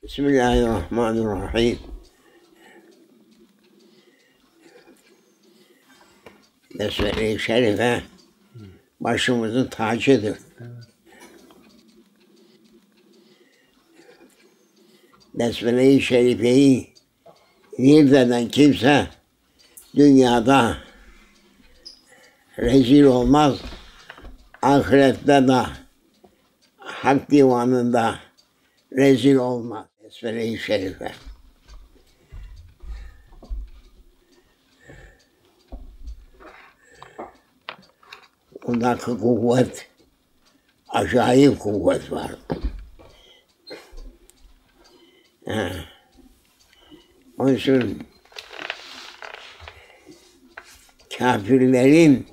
Bismillahirrahmanirrahim. Besmele-i Şerife başımızın tacıdır. Besmele-i Şerife'yi zikirden kimse dünyada rezil olmaz, ahirette de hak divanında rezil olmaz. Besmele-i Şerife. Ondaki kuvvet, acayip kuvvet var. Onun için kafirlerin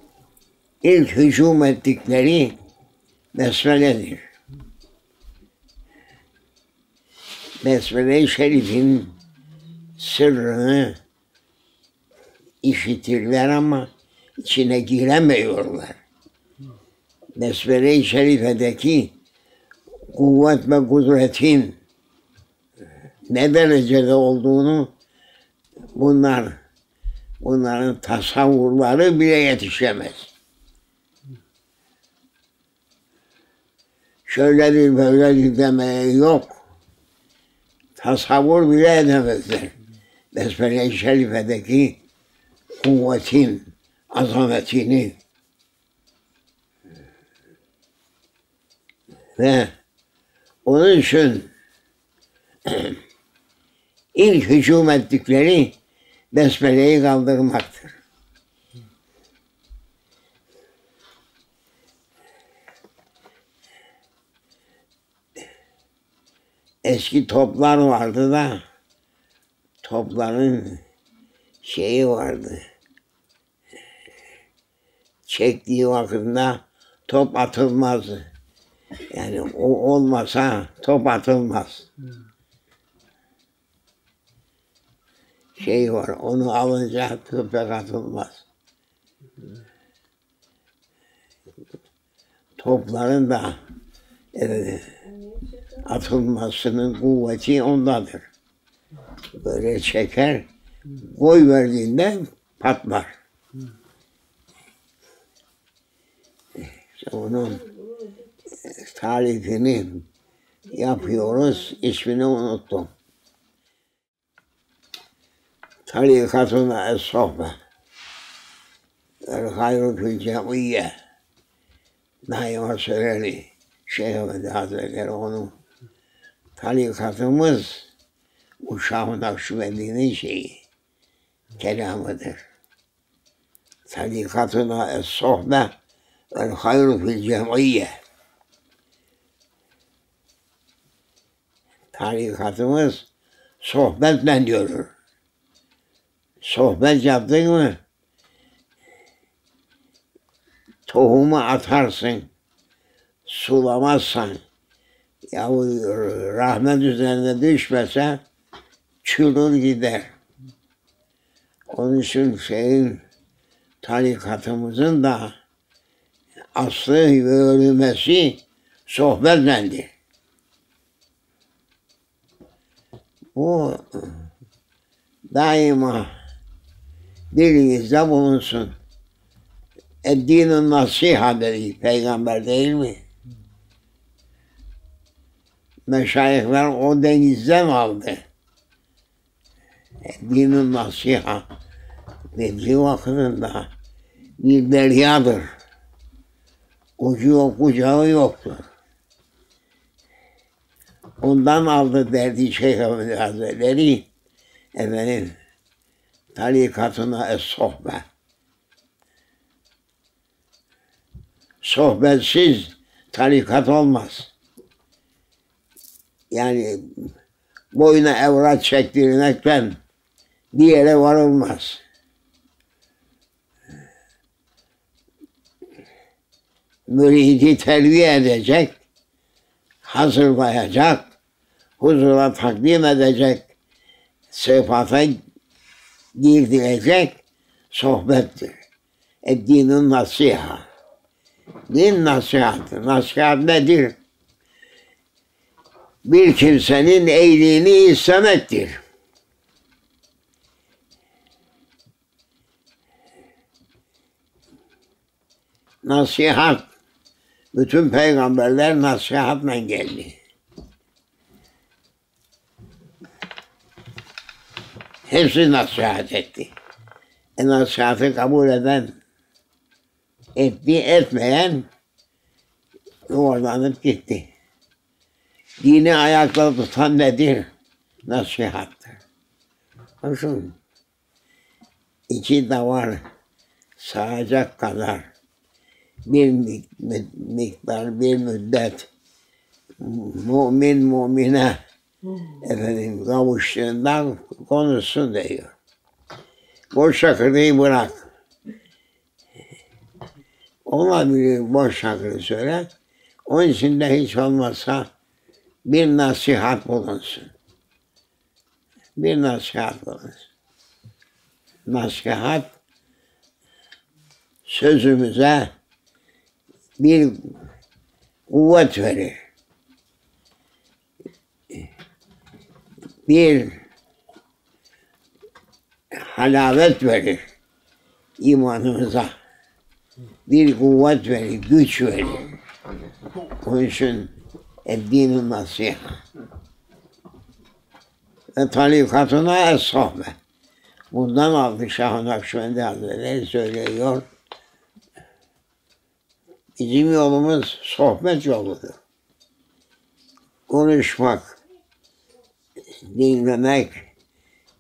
ilk hücum ettikleri Besmele'dir. Besmele-i Şerif'in sırrını işitirler ama içine giremiyorlar. Besmele-i Şerife'deki kuvvet ve kudretin ne derecede olduğunu bunların tasavvurları bile yetişemez. Şöyledir böyledir demeye yok. Tasavvur bile edemezler. Besmele-i Şerife'deki kuvvetin, azametini ve onun için ilk hücum ettikleri Besmele'yi kaldırmaktır. Eski toplar vardı da topların şeyi vardı. Çektiği vakitinde top atılmazdı. Yani o olmasa top atılmaz. Şey var, onu alınca köpek atılmaz. Topların da atılmasının kuvveti ondadır. Böyle çeker, koy verdiğinde patlar. İşte onun tarifini yapıyoruz, ismini unuttum. Tarikatuna es-sohbe el-hayru fil cemiyye. Daima söyledi Şeyh Efendi Hazretleri onun. Tarikatımız bu Şah-ı Nakşibendi'nin şeyi, kelamıdır. Tarikatuna es-sohbe el-hayru fil cemiyye. Tarikatımız sohbetle yürür. Sohbet yaptın mı tohumu atarsın, sulamazsan, yahu rahmet üzerine düşmese çürür gider. Onun için tarikatımızın da aslı ve örülmesi sohbetlendir. Bu daima dilinizde bulunsun. Din-i nasiha dedi Peygamber, değil mi? Meşayihler o denizden aldı. Din-i nasiha dediği vakitinde bir deryadır. Ucu yok, bucağı yoktur. Ondan aldı derdi Şeyh Efendi Hazretleri, efendim, tarikatına es-sohbe. Sohbetsiz tarikat olmaz. Yani boyuna evrat çektirmekten bir yere varılmaz. Müridi terbiye edecek, hazırlayacak, huzura takdim edecek, sıfata girdirecek sohbettir. Din-i nasiha. Din nasihatı. Nasihat nedir? bir kimsenin iyiliğini istemektir. Nasihat, bütün peygamberler nasihatla geldi. Hepsi nasihat etti. Nasihatı kabul eden etti, etmeyen yuvarlanıp gitti. Dini ayakta tutan nedir? Nasihattır. Hoşum, iki davar sağacak kadar bir miktar, bir müddet mümin mümine kavuştuğundan konuşsun diyor. Boş şakırıyı bırak. Olabilir boş şakırı söyle. Onun için de hiç olmazsa bir nasihat bulunsun. Bir nasihat bulunsun. Nasihat sözümüze bir kuvvet verir. Bir halavet verir imanımıza. Bir kuvvet verir, güç verir. Onun için din-i nasihat. Ve tarikatına es-sohbet. Bundan aldı Şah-ı Nakşibendi Hazretleri söylüyor. Bizim yolumuz sohbet yoludur. Konuşmak, dinlemek,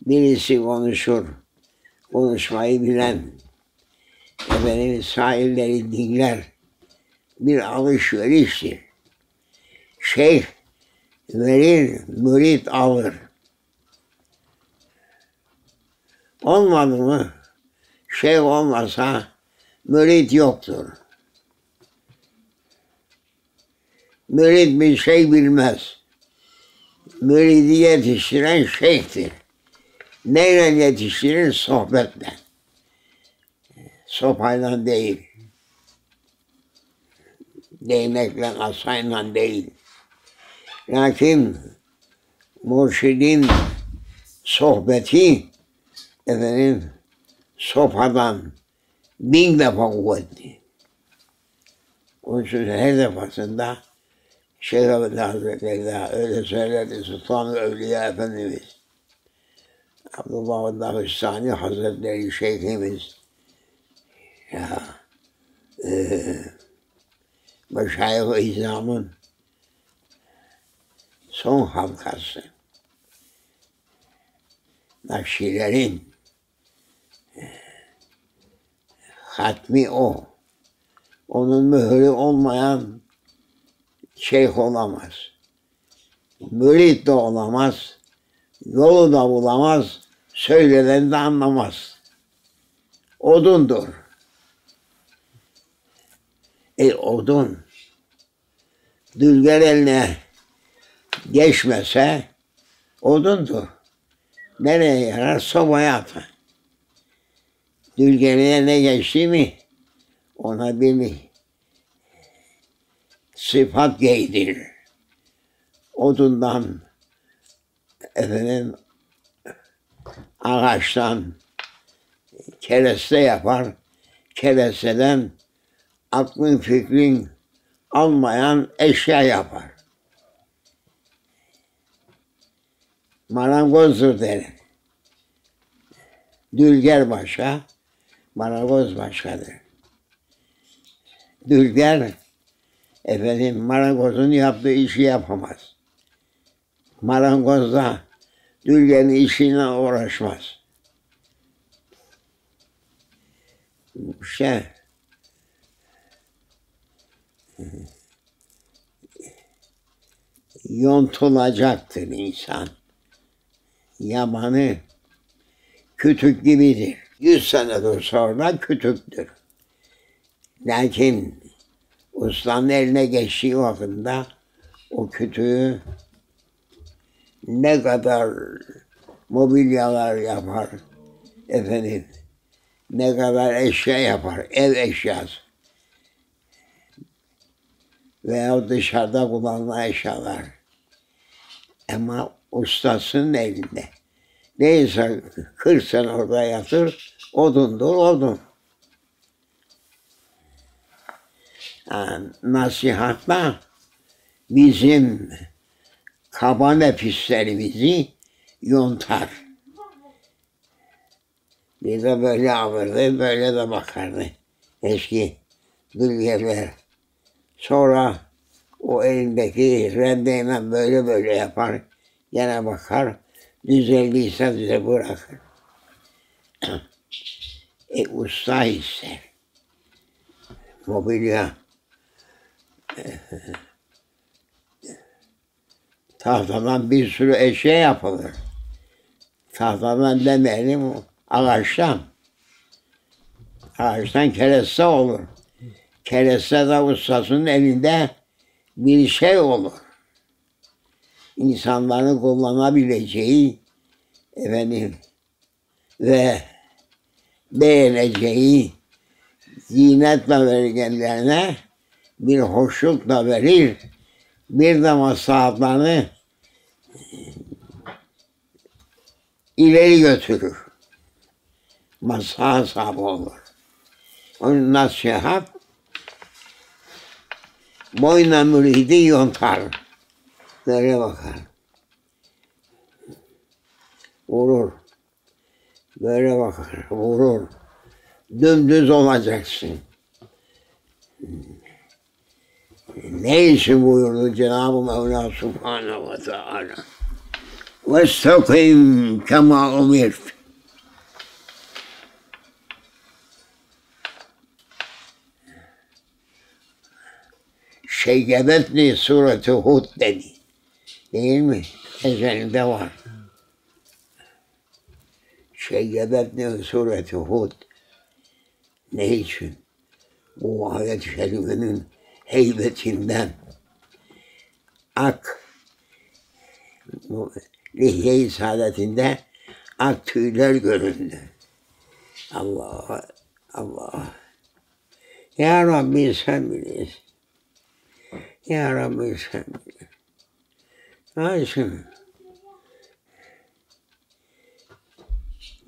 birisi konuşur, konuşmayı bilen, sahilleri dinler, bir alışveriştir. Şeyh verir, mürit alır. Olmadı mı? Şeyh olmasa mürit yoktur. Mürit bir şey bilmez. Müridi yetiştiren şeyhtir. Neyle yetiştirir? Sohbetle. Sopayla değil. Değnekle, asayla değil. Lakin mürşidin sohbeti sopadan 1000 defa kuvvetli. Onun için her defasında Şeyh Efendi Hazretleri de öyle söylerdi Sultan-ı Evliya Efendimiz. Abdullah Dağıstani Hazretleri Şeyhimiz. Ya, Meşayih-i İzam'ın son halkası. Nakşilerin hatmi o. Onun mührü olmayan şeyh olamaz. Mürit de olamaz. Yolu da bulamaz. Söylenen de anlamaz. Odundur. Odun dülger eline geçmese odundur. Nereye yarar? Sobaya atar. Dülgerin eline geçti mi ona bir sıfat giydirir. Odundan, ağaçtan kereste yapar. Keresteden aklın fikrin almayan eşya yapar. Marangozdur der. Dülger başka, marangoz başkadır. Dülger, marangozun yaptığı işi yapamaz. Marangoz da dülgerin işiyle uğraşmaz. İşte yontulacaktır insan. Yabanı kütük gibidir. 100 senedir sonra kütüktür. Lakin ustanın eline geçtiği vakında o kütüğü ne kadar mobilyalar yapar, ne kadar eşya yapar, ev eşyası veya dışarıda kullanılan eşyalar Ama ustasının elinde. Neyse 40 sene orada yatır, odundur odun. Yani nasihatla bizim kaba nefislerimizi yontar. Bir de böyle alırdı, böyle de bakardı eski bilgeler. Sonra o elindeki rendeyle böyle böyle yapar, gene bakar, düzeldiyse bize bırakır. Usta ister. Mobilya, tahtadan bir sürü eşya yapılır. Tahtadan demeyelim, ağaçtan. Ağaçtan kereste olur. Kereste de ustasının elinde bir şey olur. İnsanların kullanabileceği ve beğeneceği zinetle verenlerine bir hoşlukla verir. Bir de maslahatlarını ileri götürür. Maslahat sahibi olur. Onun nasihat boyuna müridi yontar. Böyle bakar. Vurur. Böyle bakar. Vurur. Dümdüz olacaksın. Ne için buyurdu Cenab-ı Mevla Subhanahu ve Teala? وَاسْتَقِمْ كَمَا اُمِرْتَ. Şeygebetli Sureti Hud dedi. Değil mi? Ezelinde var. Şeygebetli Sureti Hud. Ne için? Bu ayet-i kerimenin heybetinden ak lihye-i saadetinde ak tüyler göründü. Allah Allah. Ya Rabbi sen bilirsin. Ya Rabbi sen bilirsin. Ayşın.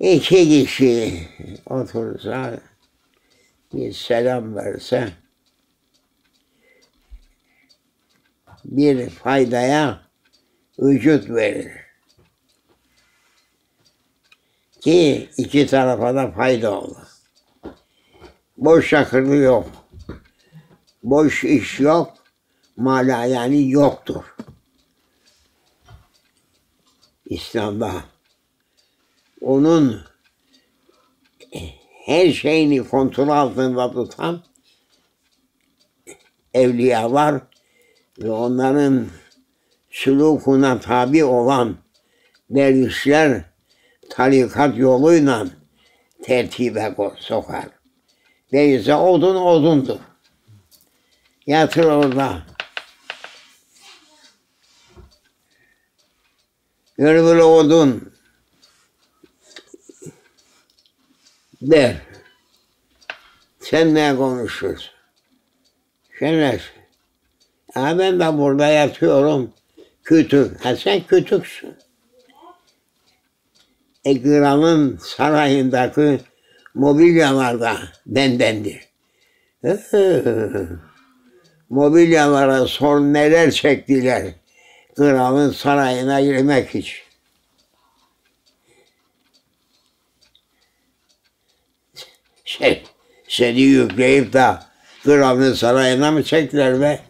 İki kişi otursa bir selam verse bir faydaya vücut verir. Ki iki tarafa da fayda olur. Boş şakırlı yok. Boş iş yok. Mala yani yoktur. İslam'da onun her şeyini kontrol altında tutan evliyalar ve onların sülûkuna tabi olan dervişler tarikat yoluyla tertibe sokar. Değilse odun odundur. Yatır orada. Gör böyle odun der. Sen ne konuşuyorsun? Sen nesin? Ben de burada yatıyorum. Kütük. Sen kütüksün. Kralın sarayındaki mobilyalar da bendendir. Mobilyalara sor neler çektiler. Kralın sarayına girmek için. Seni yükleyip de kralın sarayına mı çektiler be?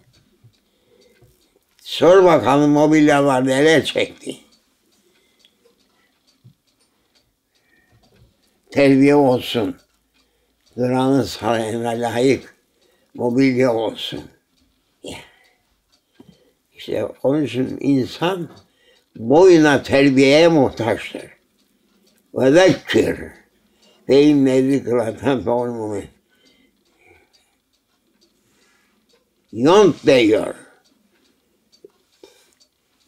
Sor bakalım mobilyalar neler çekti. Terbiye olsun. Kralın sarayına layık mobilya olsun. İşte onun için insan boyuna terbiyeye muhtaçtır. Ve zekkir ve inne zikraten fe'ul mu'min. Yont diyor.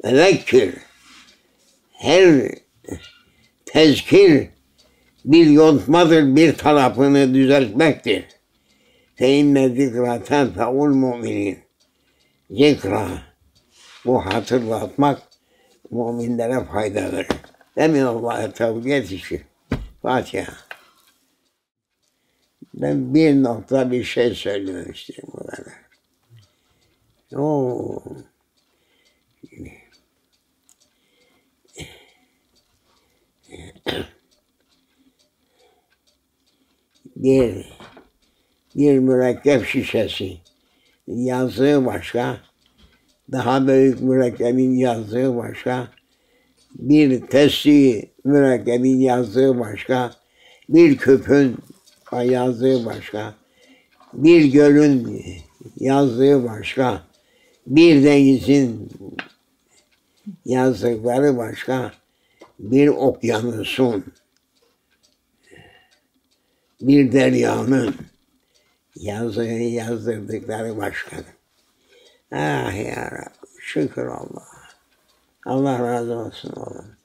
Ve zekkir. Her tezkir bir yontmadır, bir tarafını düzeltmektir. Fe inne zikraten fe'ul mu'minin. Zikra. Bu hatırlatmak müminlere fayda verir. Emin Allah'a tevhid yetişir. Fatiha. Ben bir nokta bir şey söylemek istiyorum bu kadar. Oo. Bir mürekkep şişesi yazdığı başka, daha büyük mürekkebin yazdığı başka, bir testi mürekkebin yazdığı başka, bir küpün yazdığı başka, bir gölün yazdığı başka, bir denizin yazdıkları başka, bir okyanusun, bir deryanın yazdırdıkları başkadır. Ah ya Rabbi, şükür Allah. Allah razı olsun oğlum.